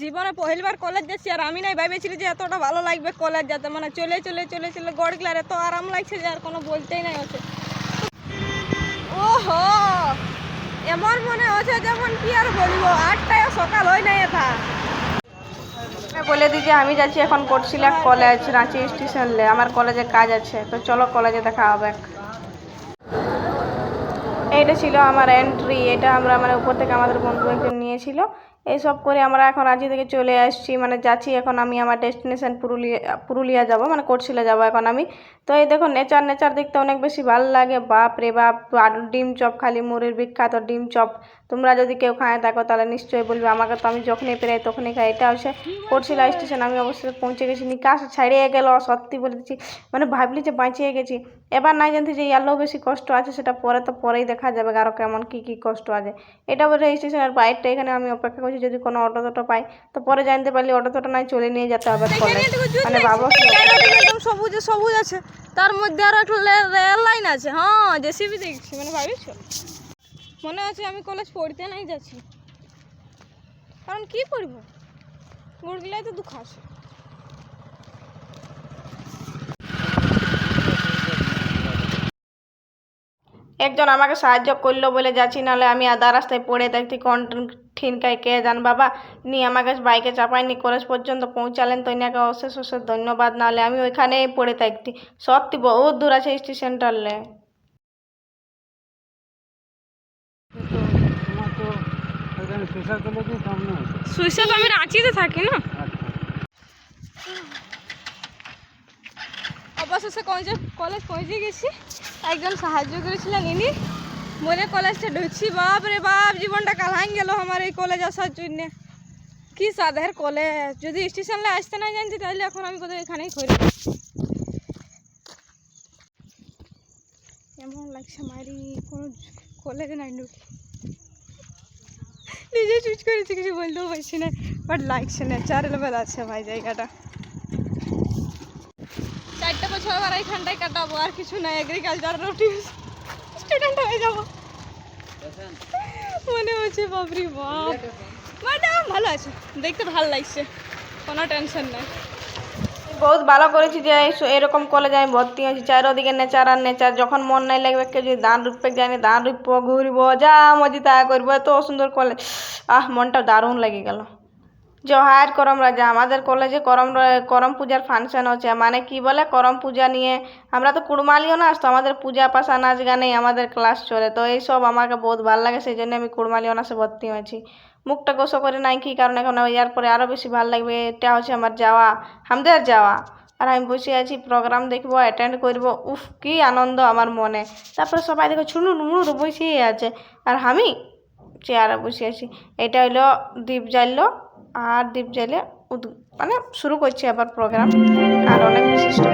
জীবনে পহিলবার কলেজ যাচ্ছি, আর আমি নাই ভেবেছিলি যে এতটা ভালো লাগবে কলেজ যেতে। মানে চলে চলে চলে চলে গড়গলার এত আরাম লাগছে যে আর কোনো বলতেই নাই আছে। ওহো, এমন মনে হচ্ছে যেমন কি আর বলবো, 8টায় সকাল হয় নাই এটা। বলে দিই যে আমি যাচ্ছি এখন করছিলা কলেজ রাঁচি স্টেশনে, আমার কলেজে কাজ আছে, তো চলো কলেজে দেখা হবে। এইটা ছিল আমার এন্ট্রি, এটা আমরা মানে উপর থেকে আমাদের বন্ধু একজন নিয়েছিল। এইসব করে আমরা এখন রাঁচি থেকে চলে আসছি, মানে যাচ্ছি এখন আমি আমার ডেস্টিনেশন পুরুলিয়া যাব, মানে কোটশিলা যাব এখন আমি। তো এই দেখো নেচার দেখতে অনেক বেশি ভালো লাগে, বাপ রে বাপ। ডিম চপ, খালি মুড়ির বিখ্যাত ডিম চপ। তোমরা যদি কেউ খায় থাকো তাহলে নিশ্চয়ই বলবে আমাকে, তো আমি যখনই পেরাই তখনই খাই। এটা হচ্ছে কোটশিলা স্টেশন, আমি অবশ্যই পৌঁছে গেছি। নিকাশ ছাড়িয়ে গেল, সত্যি বলে দিচ্ছি, মানে ভাবলি যে বাঁচিয়ে গেছি। এবার নাই জানতে যে ইয়ারও বেশি কষ্ট আছে, সেটা পরেই দেখা যাবে আরও কেমন কী কষ্ট আছে। এটা বলে স্টেশনের বাইরটা, এখানে আমি অপেক্ষা করছি যদি কোনো অটো পাই, তো পরে জানতে পারলি অটো নাই চলে নিয়ে যেতে হবে কলেজ। মানে ভাবো একদম সবুজ আছে, তার মধ্যে আরো একটা রেল লাইন আছে। হ্যাঁ, জেসিবি দেখছি, মানে ভাবিস মনে আছে আমি কলেজ পড়তে নাই যাচ্ছি, কারণ কি করবো, মুরগিলাই তো দুঃখ আছে। একজন আমাকে সাহায্য করলো বলে যাচ্ছি, নাহলে আমি আধা রাস্তায় পড়ে থাকতি কোন ঠিনকায় কে জান বাবা। নিয়ে আমাকে বাইকে চাপায়নি, কলেজ পর্যন্ত পৌঁছালেন, তো ইনাকে অশেষ ধন্যবাদ, নাহলে আমি ওইখানেই পড়ে থাকতি। সত্যি বহুত দূর আছে স্টেশনটালে। সুইসা তো আমি রাঁচিতে থাকি না। অবশেষে কলেজ পৌঁছে গেছি, একজন সাহায্য করেছিলেন ইনি, বলে কলেজটা ঢুকছি। বাপ রে বাপ, জীবনটা কালাইন গেল আমার এই কলেজ আসার জন্য। কি সাধের কলেজ, যদি স্টেশনে আসতে না জানছি তাহলে এখন আমি কোথাও এখানেই করি। এমন লাগছে মারি কোনো কলেজে নাই ঢুকি, নিজে চুজ করেছি, কিছু বলতেও পারছি না, বাট লাগছে না। 4 লেভেল আছে ভাই জায়গাটা। 4টা বছর আবার এইখানটায় কাটাবো, আর কিছু না। এগ্রিকালচার স্টুডেন্ট হয়ে যাবো মনে হচ্ছে। বাপরি বাপ, ম্যাডাম ভালো আছে, দেখতে ভালো লাগছে, কোনো টেনশন নেই। বহুত ভালো করেছি যে এরকম কলেজে আমি ভর্তি হয়েছি। চারিদিকে নেচার আর নেচার, যখন মন নাই লাগবে কেউ যদি ধান রূপে যায়নি, ধান রূপ ঘুরবো, যা মজি তা করবো। এত সুন্দর কলেজ, মনটা দারুণ লেগে গেল। জহার করম রাজা, আমাদের কলেজে করম পূজার ফাংশন হচ্ছে। মানে কি বলে, করম পূজা নিয়ে আমরা তো কুড়মালিও না আসতো, আমাদের পূজা পাশা নাচ গানেই আমাদের ক্লাস চলে। তো এইসব আমাকে বহুত ভালো লাগে, সেই জন্য আমি কুড়মালি অনার্সে ভর্তি হয়েছি। মুখটা গোসো করে নাই কি কারণ, এখন ইয়ার পরে আরও বেশি ভালো লাগবে। এটা হচ্ছে আমার আমাদের যাওয়া, আর আমি বসে আছি প্রোগ্রাম দেখবো, অ্যাটেন্ড করবো। উফ, কি আনন্দ আমার মনে। তারপরে সবাই দেখো ছুনুর মুনুর বসেই আছে, আর আমি চেয়ারে বসে আছি। এটা হইলো দ্বীপ জ্বাললো, আর দ্বীপ জ্বালে মানে শুরু করছি আবার প্রোগ্রাম। আর অনেক বিশিষ্ট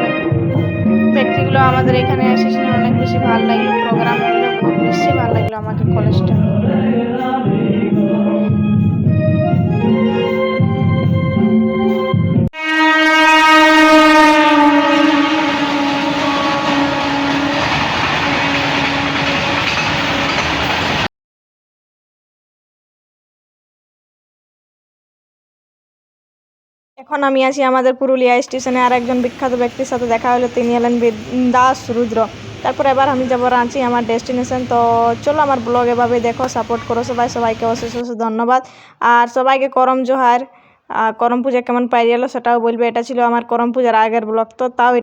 ব্যক্তিগুলো আমাদের এখানে এসেছিলেন, অনেক বেশি ভালো লাগলো প্রোগ্রামগুলো, খুব বেশি ভালো লাগলো আমাকে কলেজটা। এখন আমি আছি আমাদের পুরুলিয়া স্টেশনে, আর একজন বিখ্যাত ব্যক্তির সাথে দেখা হলো, তিনি হলেন দাস রুদ্র। তারপর এবার আমি যাবো রাঁচি, আমার ডেস্টিনেশন। তো চলো আমার ব্লগ এভাবে দেখো, সাপোর্ট করো সবাইকে অশেষ ধন্যবাদ। আর সবাইকে করম জোহার। করম পূজা কেমন পাই গেলো সেটাও বলবে। এটা ছিল আমার করম পূজার আগের ব্লগ, তো তাও